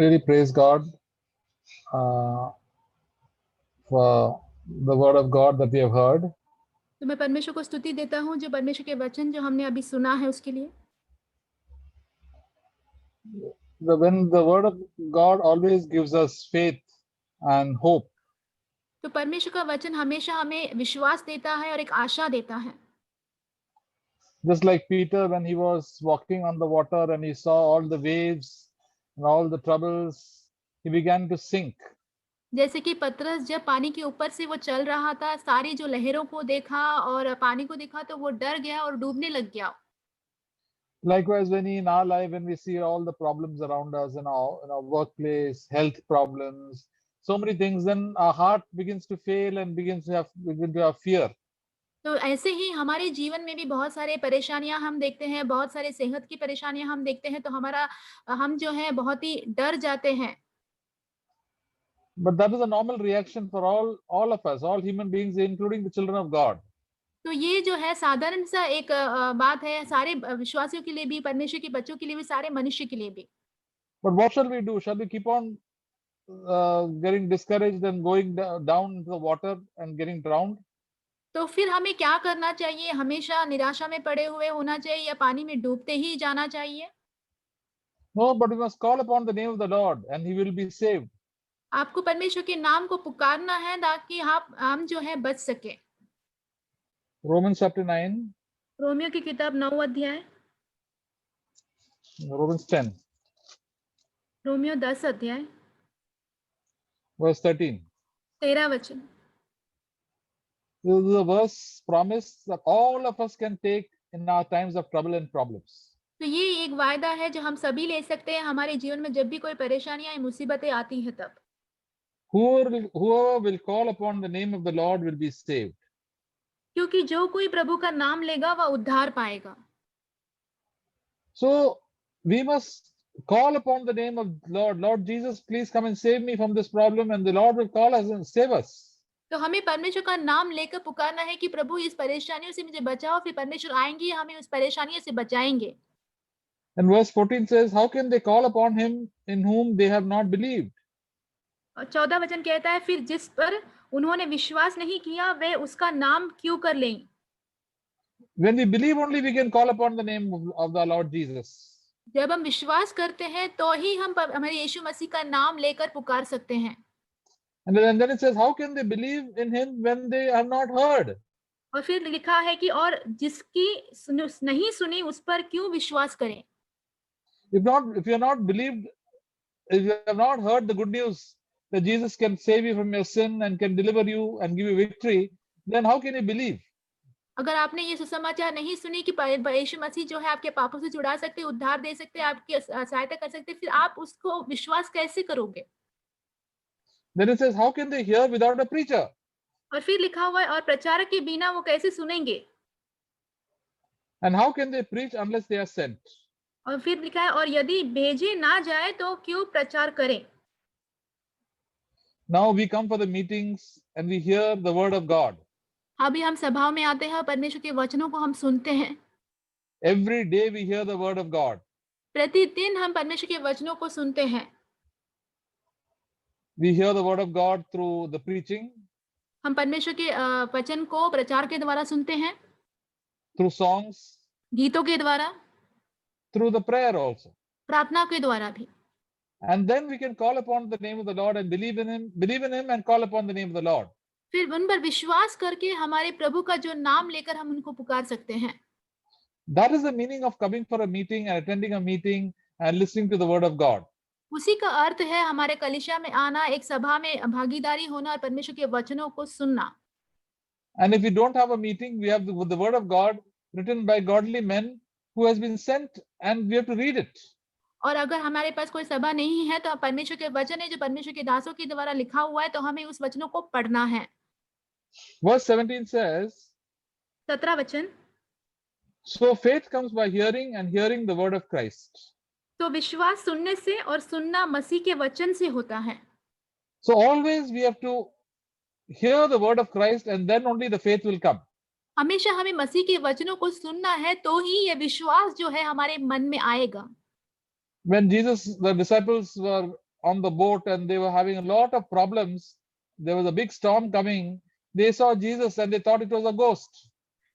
really praise God uh, for the word of God that we have heard. तो मैं परमेश्वर को स्तुति देता हूँ जो परमेश्वर के वचन जो हमने अभी सुना है उसके लिए। When the word of God always gives us faith and hope. तो परमेश्वर का वचन हमेशा हमें विश्वास देता है और एक आशा देता है। Just like Peter when he was walking on the water and he saw all the waves and all the troubles, he began to sink. जैसे कि पतरस जब पानी के ऊपर से वो चल रहा था, सारी जो लहरों को देखा और पानी को देखा तो वो डर गया और डूबने लग गया। Likewise, when in our life, when we see all the problems around us in our workplace, health problems, so many things, then our heart begins to fail and begin to have fear. तो ऐसे ही हमारे जीवन में भी बहुत सारे परेशानियां हम देखते हैं, बहुत सारे सेहत की परेशानियां हम देखते हैं, तो हम जो है बहुत ही डर जाते हैं। But that is a normal reaction for all of us, all human beings, including the children of God. तो ये जो है साधारण सा एक बात है सारे विश्वासियों के लिए भी, परमेश्वर के बच्चों के लिए भी, सारे मनुष्य के लिए भी। But what shall we do? Shall we keep on getting discouraged and going down into the water and getting drowned? तो फिर हमें क्या करना चाहिए? हमेशा निराशा में पड़े हुए होना चाहिए या पानी में डूबते ही जाना चाहिए? No, but we must call upon the name of the Lord and he will be saved. आपको परमेश्वर के नाम को पुकारना है ताकि हम जो है बच सके। Romans chapter 9, रोमियो की किताब 9 अध्याय, Romans 10, रोमियो 10 अध्याय, verse 13. 13 वचन। This is a verse promise that all of us can take in our times of trouble and problems. तो ये एक वायदा है जो हम सभी ले सकते हैं हमारे जीवन में जब भी कोई परेशानियां या मुसीबतें आती हैं तब। Whoever will call upon the name of the Lord will be saved. क्योंकि जो कोई प्रभु का नाम लेगा वह उद्धार पाएगा। So we must call upon the name of Lord. Lord Jesus, please come and save me from this problem, and the Lord will call us and save us. तो हमें परमेश्वर का नाम लेकर पुकारना है कि प्रभु इस परेशानियों से मुझे बचाओ, फिर परमेश्वर आएंगे हमें उस परेशानियों से बचाएंगे। And verse 14 says, how can they call upon him in whom they have not believed? और 14 वचन कहता है फिर जिस पर उन्होंने विश्वास नहीं किया वे उसका नाम क्यों कर लें? When we believe only, we can call upon the name of the Lord Jesus. जब हम विश्वास करते हैं तो ही हम हमारे यीशु मसीह का नाम लेकर पुकार सकते हैं। And then it says, how can they believe in him when they have not heard? और फिर लिखा है कि और जिसकी नहीं सुनी उस पर क्यों विश्वास करें? If you have not believed, if you have not heard the good news that Jesus can save you from your sin and can deliver you and give you victory, then how can you believe? अगर आपने ये सुसमाचार नहीं सुनी कि यीशु मसीह जो है आपके पापों से छुड़ा सकते, उद्धार दे सकते, आपकी सहायता कर सकते, फिर आप उसको विश्वास कैसे करोगे? Then it says, how can they hear without a preacher? और फिर लिखा हुआ है और प्रचारक के बिना वो कैसे सुनेंगे? And how can they preach unless they are sent? और फिर लिखा है और यदि भेजे ना जाए तो क्यों प्रचार करें? Now we come for the meetings and we hear the word of God. अभी हम सभाओं में आते हैं और परमेश्वर के वचनों को हम सुनते हैं। Every day we hear the word of God. प्रतिदिन हम परमेश्वर के वचनों को सुनते हैं। We hear the word of God through the preaching, हम परमेश्वर के वचन को प्रचार के द्वारा सुनते हैं, through songs, गीतों के द्वारा, through the prayer also. प्रार्थना के द्वारा भी। And then we can call upon the name of the Lord and believe in him and call upon the name of the Lord. फिर उन पर विश्वास करके हमारे प्रभु का जो नाम लेकर हम उनको पुकार सकते हैं। That is the meaning of coming for a meeting and attending a meeting and listening to the word of God. उसी का अर्थ है हमारे कलीसिया में आना, एक सभा में भागीदारी होना और परमेश्वर के वचनों को सुनना। And if we don't have a meeting, we have the word of God written by godly men who has been sent, and we have to read it. और अगर हमारे पास कोई सभा नहीं है तो परमेश्वर के वचन है जो परमेश्वर के दासों के द्वारा लिखा हुआ है, तो हमें उस वचनों को पढ़ना है। Verse 17 says, 17 वचन, so faith comes by hearing and hearing the word of Christ. तो विश्वास सुनने से और सुनना मसीह के वचन से होता है। So always we have to hear the word of Christ and then only the faith will come. हमेशा हमें मसीह के वचनों को सुनना है तो ही ये विश्वास जो है हमारे मन में आएगा। When the disciples were on the boat and they were having a lot of problems, there was a big storm coming, they saw Jesus and they thought it was a ghost.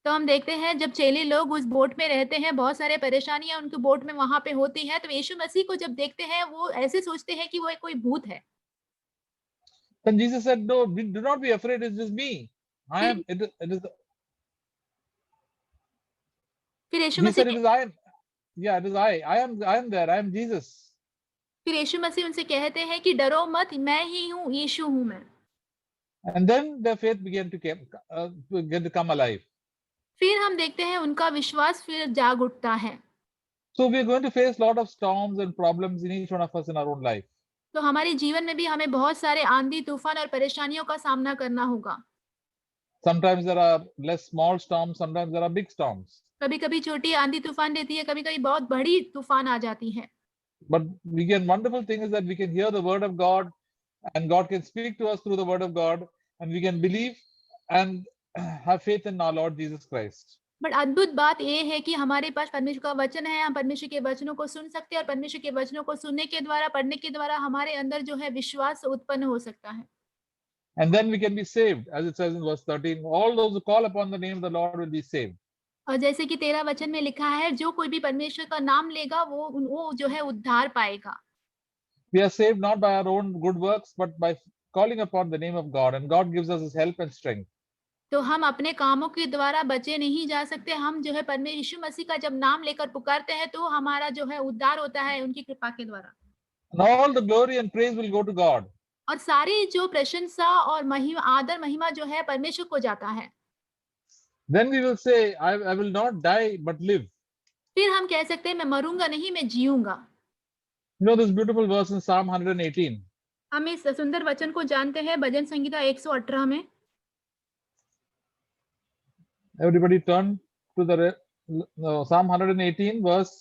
तो हम देखते हैं जब चेले लोग उस boat में रहते हैं, बहुत सारे परेशानियां उनकी बोट में वहां पे होती हैं, तो यीशु मसीह को जब देखते हैं वो ऐसे सोचते हैं कि वो कोई भूत है। Then Jesus said, no, do not be afraid, it is me. It is. फिर यीशु He Masih said, it is I. Yeah, it is I. I am there. I am Jesus. फिर यीशु मसीह उनसे कहते हैं कि डरो मत, मैं ही हूँ, यीशु हूँ मैं। And then their faith began to come alive. फिर हम देखते हैं उनका विश्वास फिर जाग उठता है। So we are going to face lot of storms and problems in each one of us in our own life. तो हमारे जीवन में भी हमें बहुत सारे आंधी तूफान और परेशानियों का सामना करना होगा। Sometimes there are less small storms, sometimes there are big storms. कभी-कभी छोटी आंधी तूफान रहती है, कभी-कभी बहुत बड़ी तूफान आ जाती है। But wonderful thing is that we can hear the word of God and God can speak to us through the word of God and we can believe and have faith in our Lord Jesus Christ. But अद्भुत बात ये है कि हमारे पास परमेश्वर का वचन है, हम परमेश्वर के वचनों को सुन सकते हैं और परमेश्वर के वचनों को सुनने के द्वारा, पढ़ने के द्वारा हमारे अंदर जो है विश्वास उत्पन्न हो सकता है। And then we can be saved, as it says in verse 13. All those who call upon the name of the Lord will be saved. और जैसे कि 13 वचन में लिखा है, जो कोई भी परमेश्वर का नाम लेगा वो जो है उद्धार पाएगा। We are saved not by our own good works, but by calling upon the name of God, and God gives us His help and strength. तो हम अपने कामों के द्वारा बचे नहीं जा सकते, हम जो है परमेश्वर यीशु मसीह का जब नाम लेकर पुकारते हैं तो हमारा जो है उद्धार होता है उनकी कृपा के द्वारा। And all the glory and praise will go to God. और सारी जो प्रशंसा और महिमा, आदर महिमा जो है परमेश्वर को जाता है। Then we will say, I will not die but live. फिर हम कह सकते हैं मैं मरूंगा नहीं, मैं जीऊंगा। You know this beautiful verse in Psalm 118. हम इस सुंदर वचन को जानते हैं भजन संहिता 118 में। Everybody turn to the Psalm 118 verse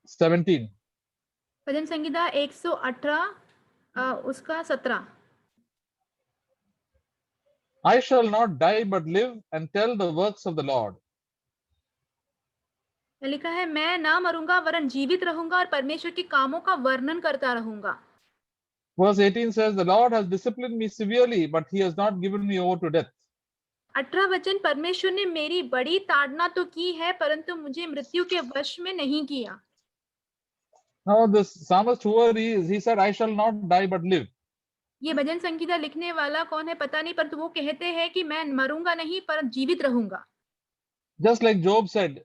17. भजन संहिता 118 उसका 17। I shall not die but live and tell the works of the Lord. लिखा है मैं ना मरूंगा वरन जीवित रहूंगा और परमेश्वर के कामों का वर्णन करता रहूंगा। Verse 18 says, the Lord has disciplined me severely, but He has not given me over to death. 18 वचन, परमेश्वर ने मेरी बड़ी ताड़ना तो की है परंतु मुझे मृत्यु के वश में नहीं किया। Now this psalmist, whoever he is, he said, I shall not die but live. ये भजन संगीता लिखने वाला कौन है पता नहीं, परंतु वो कहते हैं कि मैं मरूंगा नहीं पर जीवित रहूंगा। Just like Job said,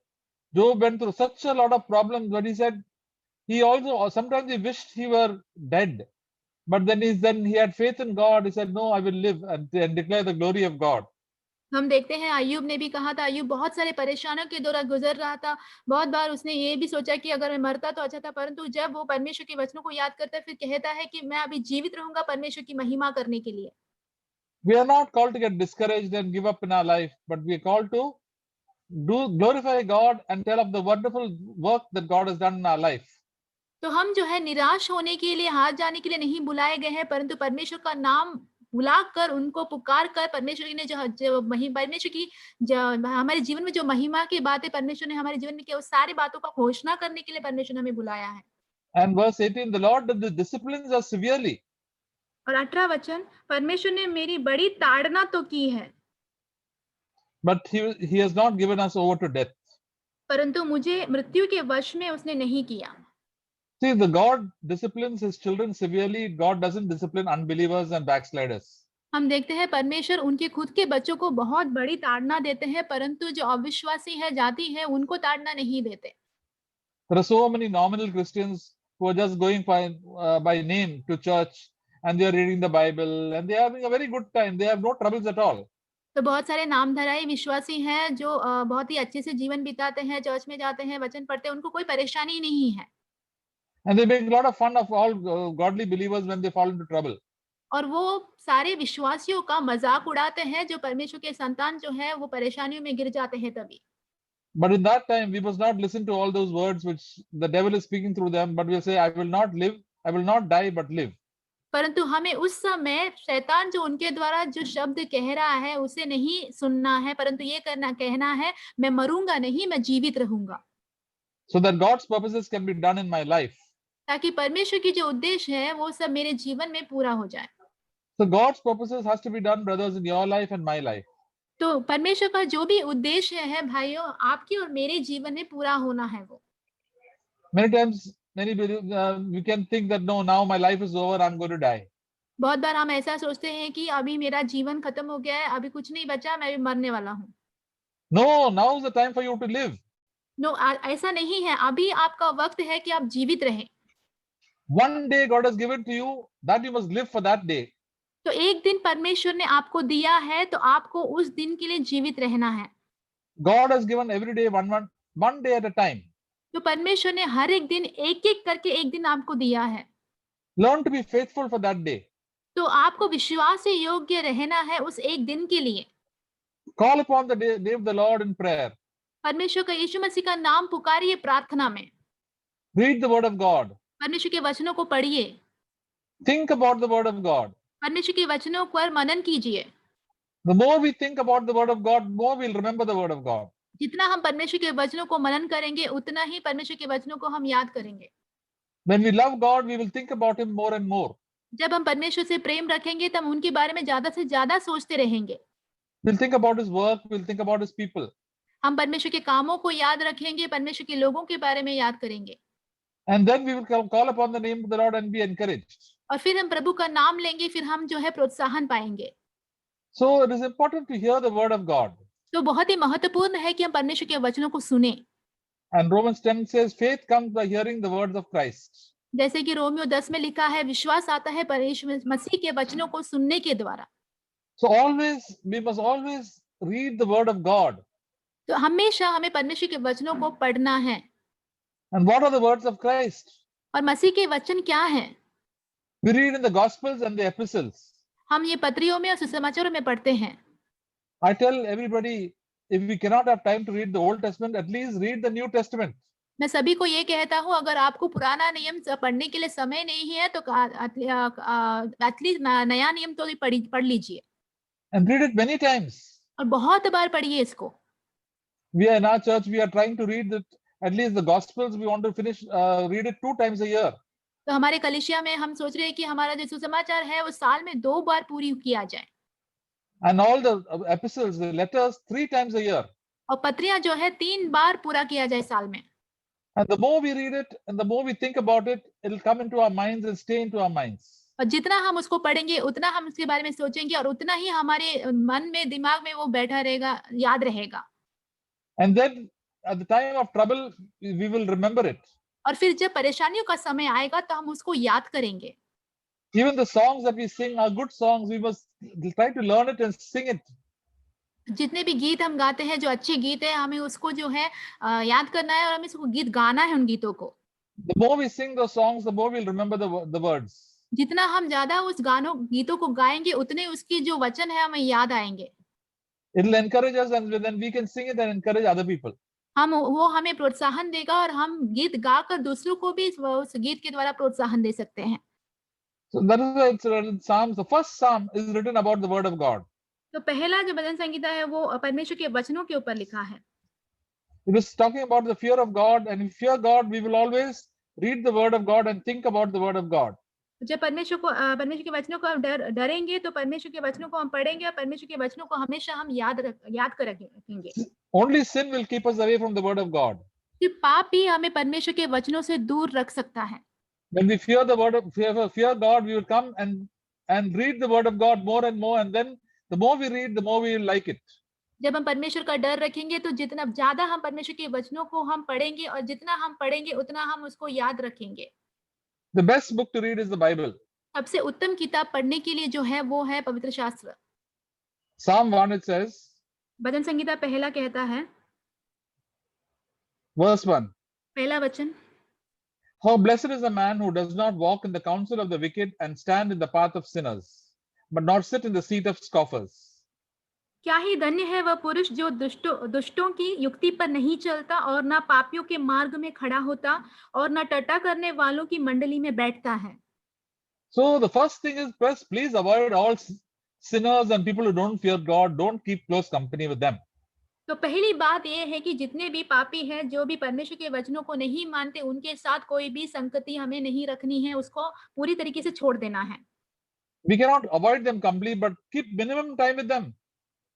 Job went through such a lot of problems, but he said he also sometimes he wished he were dead, but then he had faith in God. He said, no, I will live and declare the glory of God. हम देखते हैं अय्यूब ने भी कहा था, अय्यूब बहुत सारे परेशानियों के दौरान गुजर रहा था, बहुत बार उसने ये भी सोचा कि अगर मैं मरता तो अच्छा था, परंतु जब वो परमेश्वर के वचनों को याद करता है फिर कहता है कि मैं अभी जीवित रहूंगा परमेश्वर की महिमा करने के लिए। We are not called to get discouraged and give up in our life, but we are called to glorify God and tell of the wonderful work that God has done in our life. तो हम जो है निराश होने के लिए, हार जाने के लिए नहीं बुलाए गए हैं, परंतु परमेश्वर का नाम बुलाकर, उनको पुकार कर, परमेश्वर ने जो परमेश्वर की हमारे जीवन में जो महिमा की बातें परमेश्वर ने हमारे जीवन में की, उस सारी बातों का घोषणा करने के लिए परमेश्वर ने हमें बुलाया है। And verse 18, the Lord disciplines us severely. और 18 वचन, परमेश्वर ने मेरी बड़ी ताड़ना तो की है, but he has not given us over to death. परंतु मुझे मृत्यु के वश में उसने नहीं किया। See, the God disciplines His children severely. God doesn't discipline unbelievers and backsliders. हम देखते हैं परमेश्वर उनके खुद के बच्चों को बहुत बड़ी ताड़ना देते हैं, परंतु जो अविश्वासी है, जाति है, उनको ताड़ना नहीं देते। There are so many nominal Christians who are just going by name to church and they are reading the Bible and they are having a very good time. They have no troubles at all. तो बहुत सारे नामधराई विश्वासी हैं जो बहुत ही अच्छे से जीवन बिताते हैं, चर्च में जाते हैं, वचन पढ़ते हैं, उनको कोई परेशानी नहीं है। And they make a lot of fun of all godly believers when they fall into trouble. और वो सारे विश्वासियों का मजाक उड़ाते हैं जो परमेश्वर के संतान जो है वो परेशानियों में गिर जाते हैं तभी। But in that time, we must not listen to all those words which the devil is speaking through them, but we'll say, I will not live, I will not die, but live. परंतु हमें उस समय शैतान जो उनके द्वारा जो शब्द कह रहा है उसे नहीं सुनना है, परंतु ये कहना है मैं मरूंगा नहीं, मैं जीवित रहूंगा। So that God's purposes can be done in my life. ताकि परमेश्वर की जो उद्देश्य है वो सब मेरे जीवन में पूरा हो जाए। So God's purposes has to be done, brothers, in your life and my life. तो परमेश्वर का जो भी उद्देश्य है भाइयों, आपके और मेरे जीवन में पूरा होना है वो। Many times, we can think that no, now my life is over, I'm going to die. बहुत बार हम ऐसा सोचते हैं कि अभी मेरा जीवन खत्म हो गया है, अभी कुछ नहीं बचा, मैं भी मरने वाला हूँ। No, now is the time for you to live. No, ऐसा नहीं है, अभी आपका वक्त है कि आप जीवित रहें। One day God has given to you that you must live for that day. तो एक दिन परमेश्वर ने आपको दिया है, तो आपको उस दिन के लिए जीवित रहना है। God has given every day one day at a time. तो परमेश्वर ने हर एक दिन एक-एक करके एक दिन आपको दिया है। Learn to be faithful for that day. तो आपको विश्वास से योग्य रहना है उस एक दिन के लिए। Call upon the name of the Lord in prayer. परमेश्वर का यीशु मसीह का नाम पुकारिए प्रार्थना में। Read the word of God. परमेश्वर के वचनों को पढ़िए। Think about the word of God. परमेश्वर के वचनों पर मनन कीजिए। The more we think about the word of God, more we'll remember the word of God. जितना हम परमेश्वर के वचनों को मनन करेंगे, उतना ही परमेश्वर के वचनों को हम याद करेंगे। When we love God, we will think about Him more and more. जब हम परमेश्वर से प्रेम रखेंगे, तब उनके बारे में ज़्यादा से ज़्यादा सोचते रहेंगे। We'll think about His work, we'll think about His people. हम परमेश्वर के कामों को याद रखेंगे, परमेश्वर के लोगों के बारे में याद करेंगे। And then we will call upon the name of the Lord and be encouraged. और फिर हम प्रभु का नाम लेंगे, फिर हम जो है प्रोत्साहन पाएंगे। So it is important to hear the word of God. तो बहुत ही महत्वपूर्ण है कि हम परमेश्वर के वचनों को सुने। And Romans 10 says, faith comes by hearing the words of Christ. जैसे कि रोमियो 10 में लिखा है, विश्वास आता है परमेश्वर मसीह के वचनों को सुनने के द्वारा। So we must always read the word of God. तो हमेशा हमें परमेश्वर के वचनों को पढ़ना है। And what are the words of Christ? और मसीह के वचन क्या हैं? We read in the Gospels and the epistles. हम ये पत्रियों में और सुसमाचारों में पढ़ते हैं। I tell everybody, if we cannot have time to read the Old Testament, at least read the New Testament. मैं सभी को ये कहता हूँ, अगर आपको पुराना नियम पढ़ने के लिए समय नहीं है, तो एटलीस्ट नया नियम तो पढ़ लीजिए। And read it many times. और बहुत बार पढ़िए इसको। We are in our church, we are trying to read at least the Gospels, we want to read it 2 times a year. तो हमारे कलीसिया में हम सोच रहे हैं कि हमारा जो सुसमाचार है वो साल में 2 बार पूरी किया जाए। And all the epistles, the letters 3 times a year. और पत्रियां जो है 3 बार पूरा किया जाए साल में। And the more we read it and the more we think about it, it'll come into our minds and stay into our minds. और जितना हम उसको पढ़ेंगे, उतना हम उसके बारे में सोचेंगे और उतना ही हमारे मन में, दिमाग में वो बैठा रहेगा, याद रहेगा। And then at the time of trouble, we will remember it. और फिर जब परेशानियों का समय आएगा तो हम उसको याद करेंगे। Even the songs that we sing are good songs. We must try to learn it and sing it. जितने भी गीत हम गाते हैं, जो अच्छे गीत है, हमें उसको जो है याद करना है और हमें उसको गीत गाना है उन गीतों को। The more we sing those songs, the more we'll remember the words. जितना हम ज़्यादा उस गीतों को गाएंगे, उतने उसकी जो वचन है हमें याद आएंगे। It'll encourage us and then we can sing it and encourage other people. वो हमें प्रोत्साहन देगा और हम गीत गाकर दूसरों को भी उस गीत के द्वारा प्रोत्साहन दे सकते हैं। So that is why it's in Psalms. The first Psalm is written about the word of God. तो पहला जो भजन संगीता है वो परमेश्वर के वचनों के ऊपर लिखा है। It is talking about the fear of God, and if we fear God, we will always read the word of God and think about the word of God. जब परमेश्वर के वचनों को डरेंगे तो परमेश्वर के वचनों को हम पढ़ेंगे और परमेश्वर के वचनों को हमेशा हम याद कर रखेंगे। Only sin will keep us away from the word of God. सिर्फ पाप ही हमें परमेश्वर के वचनों से दूर रख सकता है। When we fear the word of fear God, we will come and read the word of God more and more, and then the more we read, the more we will like it. जब हम परमेश्वर का डर रखेंगे तो जितना ज्यादा हम परमेश्वर के वचनों को हम पढ़ेंगे और जितना हम पढ़ेंगे उतना हम उसको याद रखेंगे। The best book to read is the Bible. सबसे उत्तम किताब पढ़ने के लिए जो है वो है पवित्र शास्त्र। Psalm 1 it says, भजन संगीता पहला कहता है, verse 1. पहला वचन, How blessed is the man who does not walk in the counsel of the wicked and stand in the path of sinners, but not sit in the seat of scoffers. क्या ही धन्य है वह पुरुष जो दुष्टों की युक्ति पर नहीं चलता और ना पापियों के मार्ग में खड़ा होता और ना टट्टा करने वालों की मंडली में बैठता है। So the first thing is, please avoid all sinners and people who don't fear God. Don't keep close company with them. तो पहली बात ये है कि जितने भी पापी हैं, जो भी परमेश्वर के वचनों को नहीं मानते, उनके साथ कोई भी संगति हमें नहीं रखनी है, उसको पूरी तरीके से छोड़ देना है। We cannot avoid them completely, but keep minimum time with them.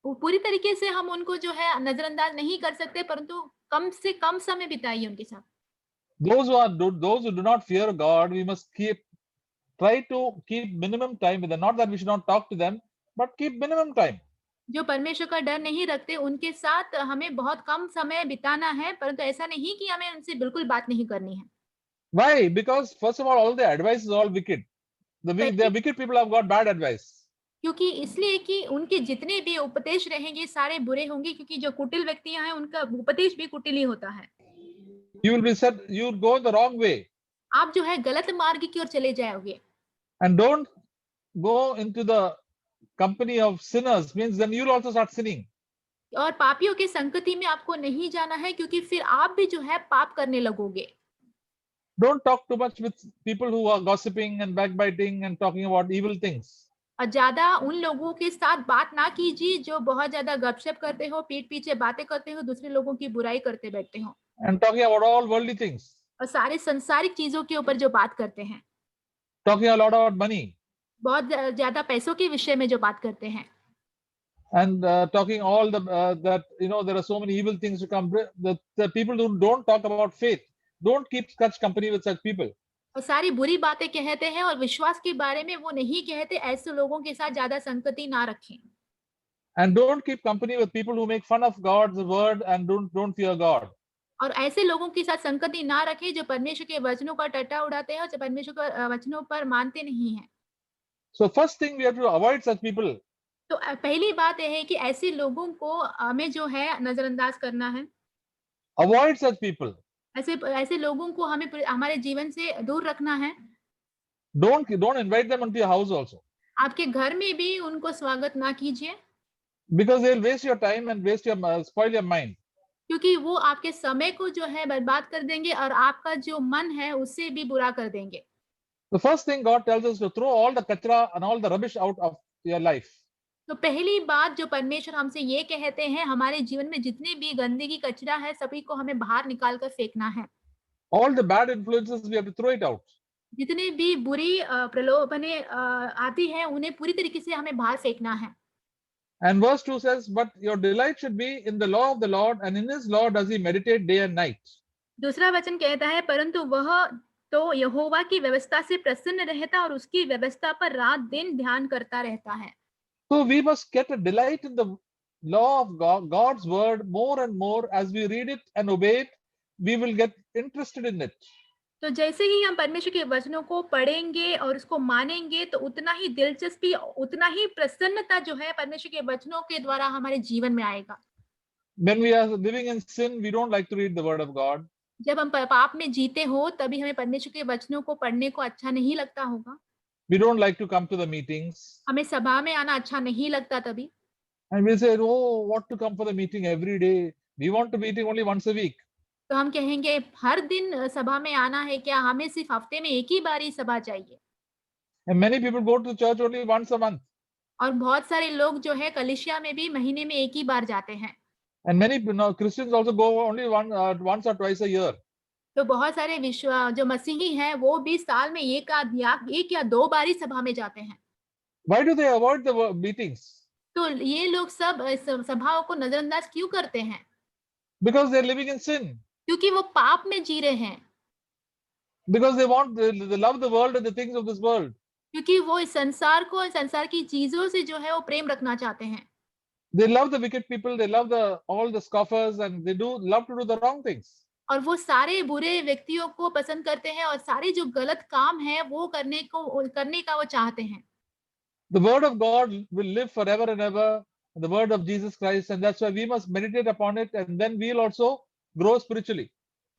पूरी तरीके से हम उनको जो है नज़रअंदाज नहीं कर सकते, परंतु कम से कम समय बिताइए उनके साथ। Those who do not fear God, we must try to keep minimum time with them. Not that we should not talk to them, but keep minimum time. जो परमेश्वर का डर नहीं रखते, उनके साथ हमें बहुत कम समय बिताना है, परंतु ऐसा नहीं कि हमें उनसे बिल्कुल बात नहीं करनी है। Why? Because first of all the advice is all wicked. The पहली wicked people have got bad advice. क्योंकि इसलिए कि उनके जितने भी उपदेश रहेंगे सारे बुरे होंगे, क्योंकि जो कुटिल व्यक्तियाँ हैं, उनका उपदेश भी कुटिल ही होता है। You will be said you will go the wrong way, आप जो है गलत मार्ग की ओर चले जाओगे। and don't go into the company of sinners. Means then you will also start sinning. और पापियों की संगति में आपको नहीं जाना है, क्योंकि फिर आप भी जो है पाप करने लगोगे। Don't talk too much with people who are gossiping and backbiting and talking about evil things. और ज़्यादा उन लोगों के साथ बात ना कीजिए जो बहुत ज़्यादा गपशप करते हो, पीठ पीछे बातें करते हो, दूसरे लोगों की बुराई करते बैठते हो And talking about all worldly things, और सारे संसारिक चीज़ों के ऊपर जो बात करते हैं, talking a lot about money, बहुत ज़्यादा पैसों के विषय में जो बात करते हैं, and talking all that there are so many evil things to come. The people who don't talk about faith, don't keep such company with such people. और सारी बुरी बातें कहते हैं और विश्वास के बारे में वो नहीं कहते, ऐसे लोगों के साथ ज़्यादा संगति ना रखें। And don't keep company with people who make fun of God's word and don't fear God. और ऐसे लोगों के साथ संगति ना रखें जो परमेश्वर के वचनों का टट्टा उड़ाते हैं और जो परमेश्वर के वचनों पर मानते नहीं हैं। So first thing we have to avoid such people. तो पहली बात ये है कि ऐसे लोगों को हमें जो है नज़रअंदाज करना है। Avoid such people. ऐसे ऐसे लोगों को हमें हमारे जीवन से दूर रखना है। Don't invite them into your house also, आपके घर में भी उनको स्वागत ना कीजिए, because they'll waste your time and spoil your mind. क्योंकि वो आपके समय को जो है बर्बाद कर देंगे और आपका जो मन है उससे भी बुरा कर देंगे। The first thing God tells us to throw all the kachra and all the rubbish out of your life. तो पहली बात जो परमेश्वर हमसे ये कहते हैं, हमारे जीवन में जितने भी गंदगी कचरा है सभी को हमें बाहर निकाल कर फेंकना है। All the bad influences, we have to throw it out. जितने भी बुरी प्रलोभने आती है उन्हें पूरी तरीके से हमें बाहर फेंकना है। And verse 2 says, but your delight should be in the law of the Lord, and in his law does he meditate day and night. दूसरा वचन कहता है, परंतु वह तो यहोवा की व्यवस्था से प्रसन्न रहता और उसकी व्यवस्था पर रात दिन ध्यान करता रहता है। So we must get a delight in the law of God's word more and more. As we read it and obey it, we will get interested in it. तो जैसे ही हम परमेश्वर के वचनों को पढ़ेंगे और उसको मानेंगे, तो उतना ही दिलचस्पी, उतना ही प्रसन्नता जो है परमेश्वर के वचनों के द्वारा हमारे जीवन में आएगा। When we are living in sin, we don't like to read the word of God. जब हम पाप में जीते हो, तभी हमें परमेश्वर के वचनों को पढ़ने को अच्छा नहीं लगता होगा। We don't like to come to the meetings. हमें सभा में आना अच्छा नहीं लगता तभी। And we say, oh, what to come for the meeting every day? We want to meeting only once a week. तो हम कहेंगे हर दिन सभा में आना है क्या? हमें सिर्फ हफ्ते में एक ही बार ही सभा चाहिए। And many people go to church only once a month. और बहुत सारे लोग जो है कलीसिया में भी महीने में एक ही बार जाते हैं। And many Christians also go only once or twice a year. तो बहुत सारे जो मसीही हैं वो भी साल में एक या दो बार ही सभा में जाते हैं। Why do they avoid the meetings? तो ये लोग सब सभाओं को नजरअंदाज क्यों करते हैं? Because they're living in sin. क्योंकि वो पाप में जी रहे हैं। Because they love the world and the things of this world. क्योंकि वो इस संसार को, संसार की चीजों से जो है वो प्रेम रखना चाहते हैं। They love the wicked people. They love all the scoffers, and they love to do the wrong things. और वो सारे बुरे व्यक्तियों को पसंद करते हैं और सारे जो गलत काम है वो करने का वो चाहते हैं। The word of God will live forever and ever, the word of Jesus Christ, and that's why we must meditate upon it, and then we'll also grow spiritually.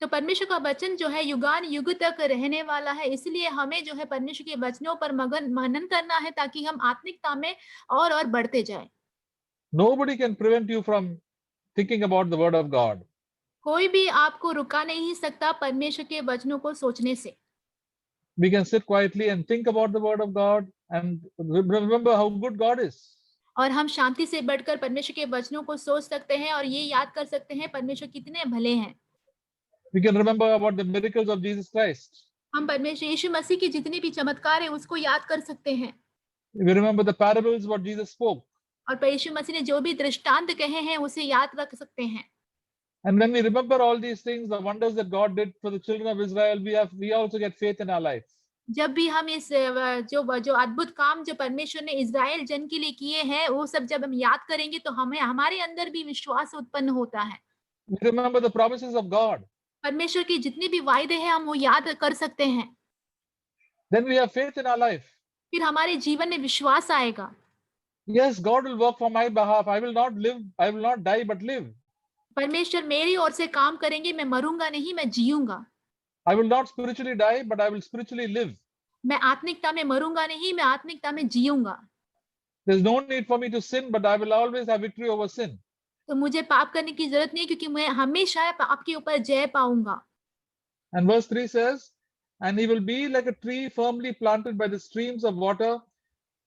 तो परमेश्वर का वचन जो है युगान युग तक रहने वाला है, इसलिए हमें जो है परमेश्वर के वचनों पर मनन करना है ताकि हम आत्मिकता में और बढ़ते जाएं। Nobody can prevent you from thinking about the word of God. कोई भी आपको रुका नहीं सकता परमेश्वर के वचनों को सोचने से। We can sit quietly and think about the word of God and remember how good God is. और हम शांति से बढ़कर परमेश्वर के वचनों को सोच सकते हैं और ये याद कर सकते हैं परमेश्वर कितने भले हैं। We can remember about the miracles of Jesus Christ. हम परमेश्वर यीशु मसीह की जितने भी चमत्कार हैं उसको याद कर सकते हैं। We remember the parables what Jesus spoke. और यीशु मसीह ने जो भी दृष्टांत कहे हैं उसे याद रख सकते हैं। And when we remember all these things, the wonders that God did for the children of Israel, we also get faith in our life. जब भी हम इस जो अद्भुत काम जो परमेश्वर ने इज़राइल जन के लिए किए हैं, वो सब जब हम याद करेंगे तो हमें हमारे अंदर भी विश्वास उत्पन्न होता है। We remember the promises of God. परमेश्वर की जितनी भी वायदे हैं हम वो याद कर सकते हैं। Then we have faith in our life. फिर हमारे जीवन में विश्वास आएगा। Yes, God will work for my behalf. I will not die, but live. परमेश्वर मेरी ओर से काम करेंगे, मैं मरूंगा नहीं, मैं जीऊंगा। I will not spiritually die, but I will spiritually live. मैं आत्मिकता में मरूंगा नहीं, मैं आत्मिकता में जीऊंगा। There's no need for me to sin, but I will always have victory over sin. तो मुझे पाप करने की जरूरत नहीं है क्योंकि मैं हमेशा पाप के ऊपर जय पाऊंगा। And verse 3 says, and he will be like a tree firmly planted by the streams of water,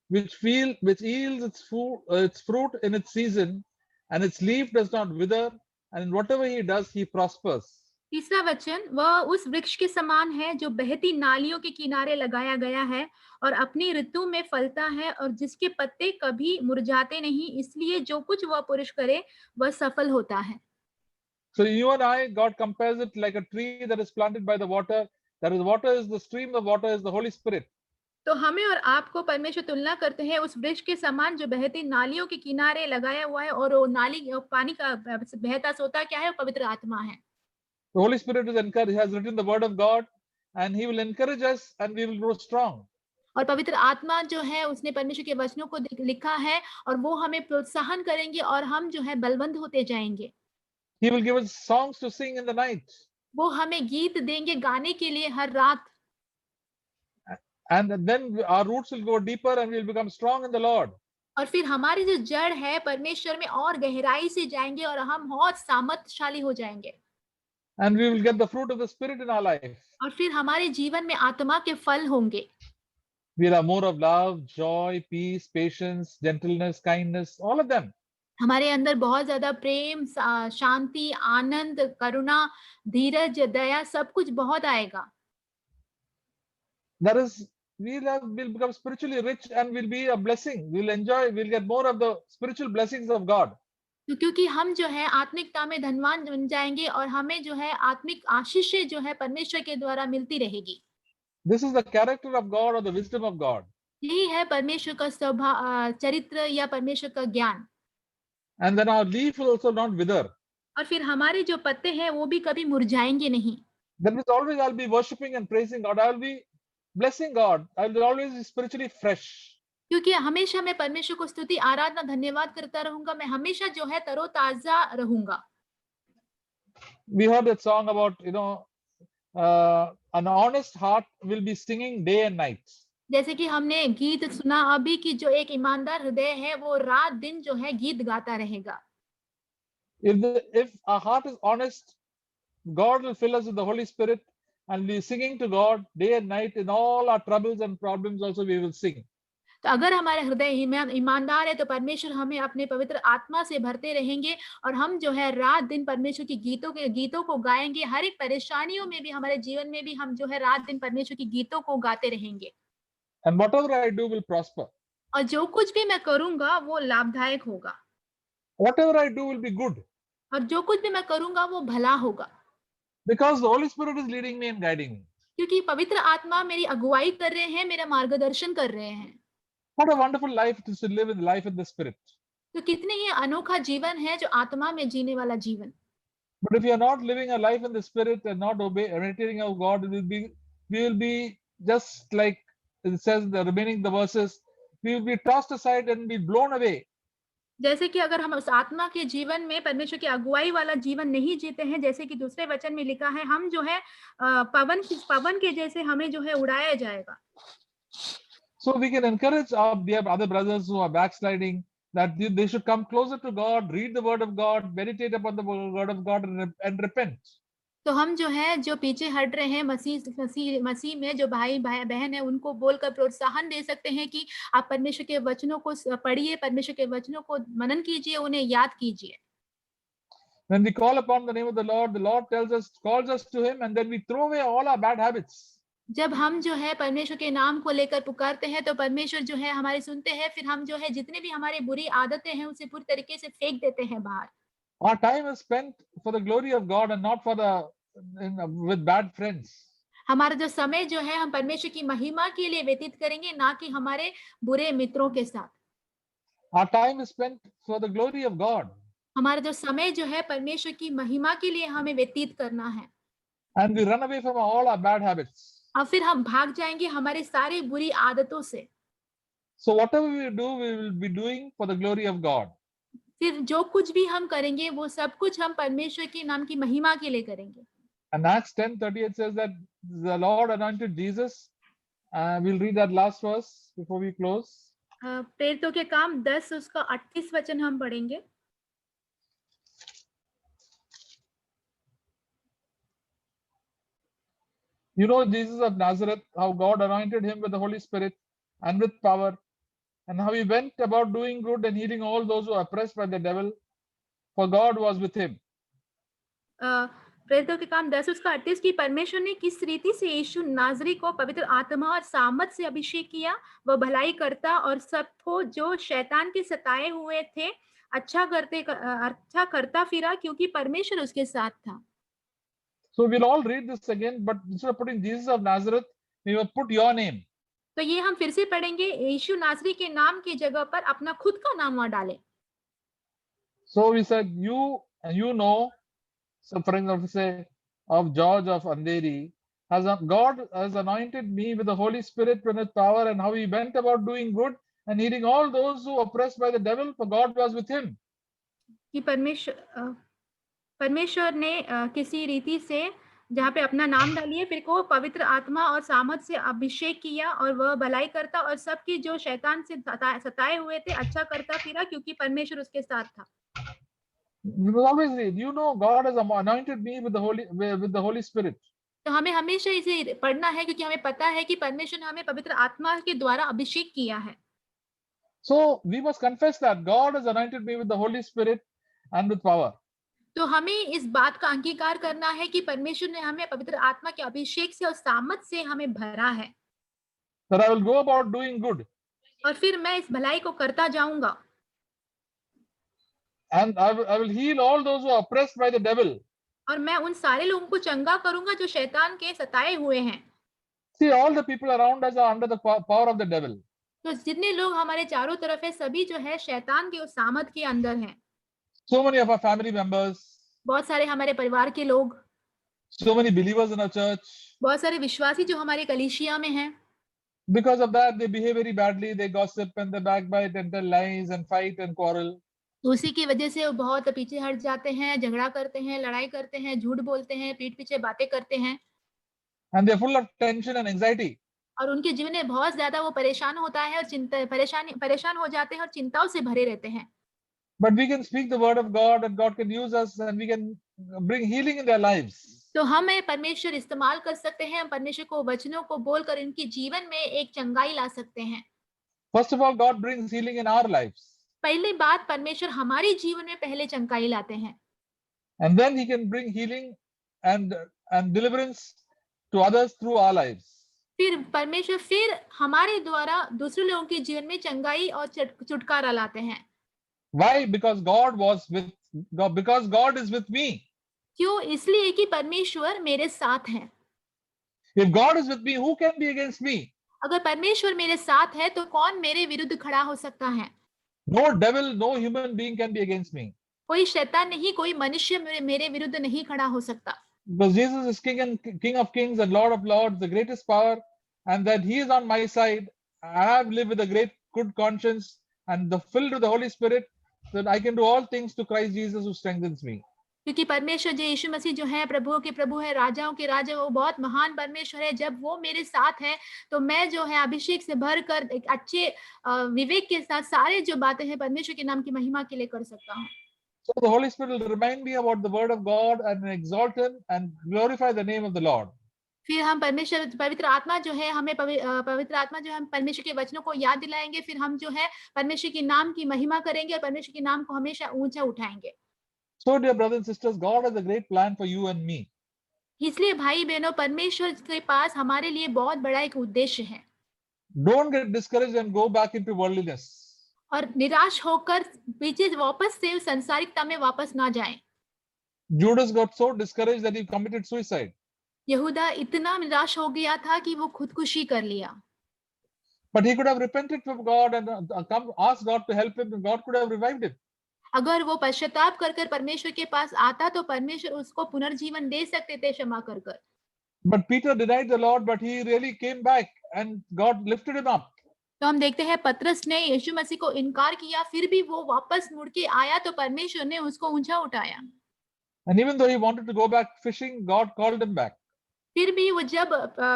which yields its fruit in its season, and its leaf does not wither, and in whatever he does, he prospers. तीसरा वचन, वह उस वृक्ष के समान है जो बहती नालियों के किनारे लगाया गया है और अपनी ऋतु में फलता है और जिसके पत्ते कभी मुरझाते नहीं, इसलिए जो कुछ वह पुरुष करे वह सफल होता है। So you and I, God compares it like a tree that is planted by the water. That is, water is the stream of water is the Holy Spirit. तो हमें और आपको परमेश्वर तुलना करते हैं उस वृक्ष के समान जो बहती नालियों के किनारे लगाया हुआ है और वो नाली पानी का बहता सोता क्या है, वो पवित्र आत्मा है। The Holy Spirit has written the word of God, and he will encourage us and we will grow strong. और पवित्र आत्मा जो है उसने परमेश्वर के वचनों को लिखा है और वो हमें प्रोत्साहन करेंगे और हम जो है बलवंत होते जाएंगे। He will give us songs to sing in the night. वो हमें गीत देंगे गाने के लिए हर रात। And then our roots will go deeper and we will become strong in the Lord. और फिर हमारी जो जड़ है परमेश्वर में और गहराई से जाएंगे और हम बहुत सामर्थ्यशाली हो जाएंगे। And we will get the fruit of the Spirit in our life. और फिर हमारे जीवन में आत्मा के फल होंगे। We'll have more of love, joy, peace, patience, gentleness, kindness, all of them. हमारे अंदर बहुत ज्यादा प्रेम, शांति, आनंद, करुणा, धीरज, दया, सब कुछ बहुत आएगा। That is, we'll become spiritually rich and we'll be a blessing. We'll get more of the spiritual blessings of God. तो क्योंकि हम जो है आत्मिकता में धनवान बन जाएंगे और हमें जो है आत्मिक आशीषें जो है परमेश्वर के द्वारा मिलती रहेगी। This is the character of God or the wisdom of God. यही है परमेश्वर का स्वभाव, चरित्र या परमेश्वर का ज्ञान। And then our leaf will also not wither. और फिर हमारे जो पत्ते हैं वो भी कभी मुरझाएंगे नहीं। That means always I'll be worshiping and praising God. I'll be blessing God. I'll always be spiritually fresh. क्योंकि हमेशा मैं परमेश्वर को स्तुति, आराधना, धन्यवाद करता रहूंगा। मैं हमेशा जो है तरोताजा रहूंगा। We heard that song about, an honest heart will be singing day and night. जैसे कि हमने गीत सुना अभी कि जो एक ईमानदार हृदय है वो रात दिन जो है गीत गाता रहेगा। If our heart is honest, God will fill us with the Holy Spirit and we'll be singing to God day and night. In all our troubles and problems also we will sing. तो अगर हमारा हृदय ईमानदार है तो परमेश्वर हमें अपने पवित्र आत्मा से भरते रहेंगे और हम जो है रात दिन परमेश्वर की गीतों को गाएंगे। हर एक परेशानियों में भी, हमारे जीवन में भी हम जो है रात दिन परमेश्वर की गीतों को गाते रहेंगे। And whatever I do will prosper. और जो कुछ भी मैं करूंगा वो लाभदायक होगा। Whatever I do will be good. और जो कुछ भी मैं करूंगा वो भला होगा। Because the Holy Spirit is leading me and guiding me. क्योंकि पवित्र आत्मा मेरी अगुवाई कर रहे हैं, मेरा मार्गदर्शन कर रहे हैं। What a wonderful life it is to live in life in the Spirit. तो कितने ही अनोखा जीवन है जो आत्मा में जीने वाला जीवन। But if you are not living a life in the Spirit and not meditating of God, we will be just like it says the remaining the verses, we will be tossed aside and be blown away. जैसे कि अगर हम उस आत्मा के जीवन में परमेश्वर की अगुवाई वाला जीवन नहीं जीते हैं, जैसे कि दूसरे वचन में लिखा है, हम जो है पवन के जैसे हमें जो है उड़ाया जाएगा। So we can encourage our other brothers who are backsliding that they should come closer to God, read the word of God, meditate upon the word of God and repent. तो हम जो है जो पीछे हट रहे हैं मसीह में जो भाई-बहन है उनको बोलकर प्रोत्साहन दे सकते हैं कि आप परमेश्वर के वचनों को पढ़िए, परमेश्वर के वचनों को मनन कीजिए, उन्हें याद कीजिए। When we call upon the name of the Lord calls us to him, and then we throw away all our bad habits. जब हम जो है परमेश्वर के नाम को लेकर पुकारते हैं तो परमेश्वर जो है हमारी सुनते हैं, फिर हम जो है जितने भी हमारी बुरी आदतें हैं उसे पूरी तरीके से फेंक देते हैं बाहर। Our time is spent for the glory of God and not for with bad friends. हमारा जो समय जो है हम परमेश्वर की महिमा के लिए व्यतीत करेंगे, ना कि हमारे बुरे मित्रों के साथ। Our time is spent for the glory of God. हमारा जो समय जो है परमेश्वर की महिमा के लिए हमें व्यतीत करना है। And we run away from all our bad habits. और फिर हम भाग जाएंगे हमारे सारी बुरी आदतों से। So whatever we do, we will be doing for the glory of God. फिर जो कुछ भी हम करेंगे वो सब कुछ हम परमेश्वर के नाम की महिमा के लिए करेंगे। And Acts 10:38 says that the Lord anointed Jesus. We'll read that last verse before we close. प्रेरितों के काम 10 उसका 38 वचन हम पढ़ेंगे। You know Jesus of Nazareth, how God anointed him with the Holy Spirit and with power, and how he went about doing good and healing all those who are oppressed by the devil, for God was with him. प्रेरितों के काम 10 उसका 38 की परमेश्वर ने किस रीति से यीशु नाजरी को पवित्र आत्मा और सामर्थ से अभिषेक किया, वह भलाई करता और सबको जो शैतान के सताए हुए थे अच्छा करता फिरा, क्योंकि परमेश्वर उसके साथ था। So we'll all read this again, but instead of putting Jesus of Nazareth, we will put your name. तो ये हम फिर से पढ़ेंगे, यीशु नासरी के नाम की जगह पर अपना खुद का नाम वहां डालें। So we said you know, so for example, say of George of Andheri, God has anointed me with the Holy Spirit and with power, and how he went about doing good and healing all those who are oppressed by the devil, for God was with him. कि परमेश्वर ने किसी रीति से जहाँ पे अपना नाम डालिए, फिर को पवित्र आत्मा और सामर्थ से अभिषेक किया और वह भलाई करता और सबकी जो शैतान से सताए हुए थे अच्छा करता फिरा, क्योंकि परमेश्वर उसके साथ था। We will always read, you know, God has anointed me with the Holy Spirit. तो हमें हमेशा इसे पढ़ना है, क्योंकि हमें पता है कि परमेश्वर ने हमें पवित्र आत्मा के द्वारा अभिषेक किया है। So we must confess that God has anointed me with the Holy Spirit and with power. तो हमें इस बात का अंगीकार करना है कि परमेश्वर ने हमें पवित्र आत्मा के अभिषेक से और सामर्थ से हमें भरा है। That I will go about doing good. और फिर मैं इस भलाई को करता जाऊंगा। And I will heal all those who are oppressed by the devil. और मैं उन सारे लोगों को चंगा करूंगा जो शैतान के सताए हुए हैं। See, all the people around us are under the power of the devil. तो जितने लोग हमारे चारों तरफ है, सभी जो है शैतान के उस सामर्थ के अंदर हैं। So many of our family members, बहुत सारे हमारे परिवार के लोग, so many believers in our church. बहुत सारे विश्वासी जो हमारे कलीसिया में हैं। Because of that, they behave very badly. They gossip and they backbite and tell lies and fight and quarrel. तो उसी की वजह से वो बहुत पीछे हट जाते हैं, झगड़ा करते हैं, लड़ाई करते हैं, झूठ बोलते हैं, पीठ पीछे बातें करते हैं। And they're full of tension and anxiety. और उनके जीवन में बहुत ज्यादा वो परेशान होता है और परेशान हो जाते हैं और चिंताओं से भरे रहते हैं। But we can speak the word of God and God can use us and we can bring healing in their lives. तो हमें परमेश्वर इस्तेमाल कर सकते हैं, हम परमेश्वर को वचनों को बोलकर इनके जीवन में एक चंगाई ला सकते हैं। First of all, God brings healing in our lives. पहली बात, परमेश्वर हमारे जीवन में पहले चंगाई लाते हैं। And then he can bring healing and deliverance to others through our lives. फिर परमेश्वर फिर हमारे द्वारा दूसरे लोगों के जीवन में चंगाई और छुटकारा लाते हैं। Why? Because God is with me. क्यों? इसलिए कि परमेश्वर मेरे साथ है। If God is with me, who can be against me? अगर परमेश्वर मेरे साथ है तो कौन मेरे विरुद्ध खड़ा हो सकता है? No devil, no human being can be against me. कोई शैतान नहीं, कोई मनुष्य मेरे विरुद्ध नहीं खड़ा हो सकता। Because Jesus is King of Kings and Lord of Lords, the greatest power, and that He is on my side. I have lived with a great good conscience and filled with the Holy Spirit, so that I can do all things to Christ Jesus who strengthens me. क्योंकि परमेश्वर जो यीशु मसीह जो है, प्रभुओं के प्रभु है, राजाओं के राजा, वो बहुत महान परमेश्वर है। जब वो मेरे साथ है तो मैं जो है अभिषेक से भरकर एक अच्छे विवेक के साथ सारे जो बातें हैं परमेश्वर के नाम की महिमा के लिए कर सकता हूँ। So the Holy Spirit will remind me about the word of God and exalt him and glorify the name of the Lord. फिर हम पवित्र आत्मा जो है हमें पवित्र आत्मा जो है हम परमेश्वर के वचनों को याद दिलाएंगे, फिर हम जो है परमेश्वर के नाम की महिमा करेंगे और परमेश्वर के नाम को हमेशा ऊंचा उठाएंगे। So dear brothers and sisters, God has a great plan for you and me. इसलिए भाई बहनों, परमेश्वर के पास हमारे लिए बहुत बड़ा एक उद्देश्य है। Don't get discouraged and go back into worldliness. और निराश होकर पीछे वापस से संसारिकता में वापस ना जाएं। Judas got so discouraged that he committed suicide. यहूदा इतना निराश हो गया था कि वो खुदकुशी कर लिया। But he could have repented from God and come ask God to help him, and God could have revived him. अगर वो पश्चाताप कर कर परमेश्वर के पास आता तो परमेश्वर उसको पुनर्जीवन दे सकते थे क्षमा कर कर। But Peter denied the Lord, but he really came back and God lifted him up. तो हम देखते हैं पतरस ने यीशु मसीह को इनकार किया, फिर भी वो वापस मुड़ के आया तो परमेश्वर ने उसको ऊंचा उठाया। And even though he wanted to go back fishing, God called him back. फिर भी वो जब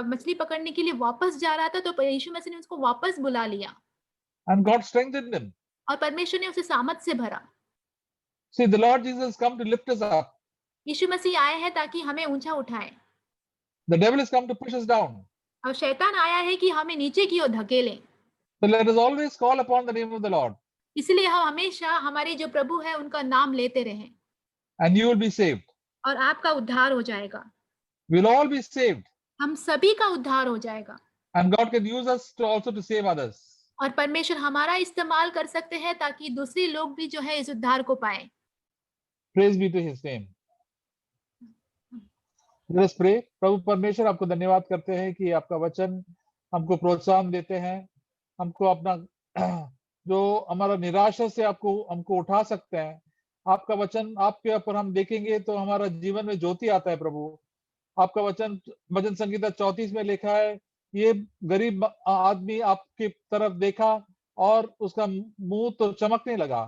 मछली पकड़ने के लिए वापस जा रहा था तो यीशु मसीह ने उसको वापस बुला लिया And God strengthened him. और परमेश्वर ने उसे सामर्थ से भरा। See, the Lord Jesus come to lift us up. यीशु मसीह आए हैं ताकि हमें ऊंचा उठाए The devil has come to push us down. और शैतान आया है कि हमें नीचे की ओर धकेले। So let us always call upon the name of the Lord. इसलिए हम हमेशा हमारे जो प्रभु है उनका नाम लेते रहें And you will be saved. और आपका उद्धार हो जाएगा। We'll all be saved. हम सभी का उद्धार हो जाएगा And God can use us to also to save others. और परमेश्वर हमारा इस्तेमाल कर सकते हैं ताकि दूसरे लोग भी जो है इस उद्धार को पाए। Praise be to his name. Let us pray. प्रभु परमेश्वर, आपको धन्यवाद करते हैं कि आपका वचन हमको प्रोत्साहन देते हैं, हमको अपना जो हमारा निराशा से हमको उठा सकते हैं। आपका वचन आपके ऊपर हम देखेंगे तो हमारा जीवन में ज्योति आता है। प्रभु, आपका वचन भजन संगीता 34 में लिखा है, ये गरीब आदमी आपकी तरफ देखा और उसका मुंह तो चमकने लगा,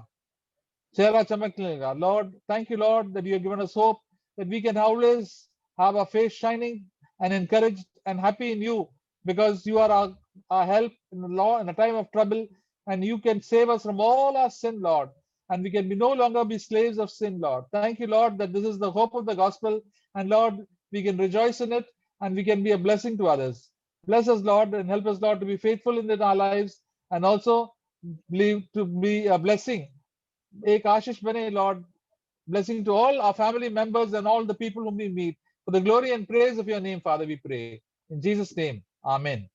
चेहरा चमकने लगा। Lord, thank you Lord that you have given us hope that we can always have our face shining and encouraged and happy in you, because you are our help in the time of trouble, and you can save us from all our sin, Lord, and we can no longer be slaves of sin, Lord. Thank you, Lord, that this is the hope of the gospel, and Lord, we can rejoice in it and we can be a blessing to others. Bless us, Lord, and help us, Lord, to be faithful in our lives and also to be a blessing. Ek ashish bane, Lord, blessing to all our family members and all the people whom we meet. For the glory and praise of your name, Father, we pray. In Jesus' name, Amen.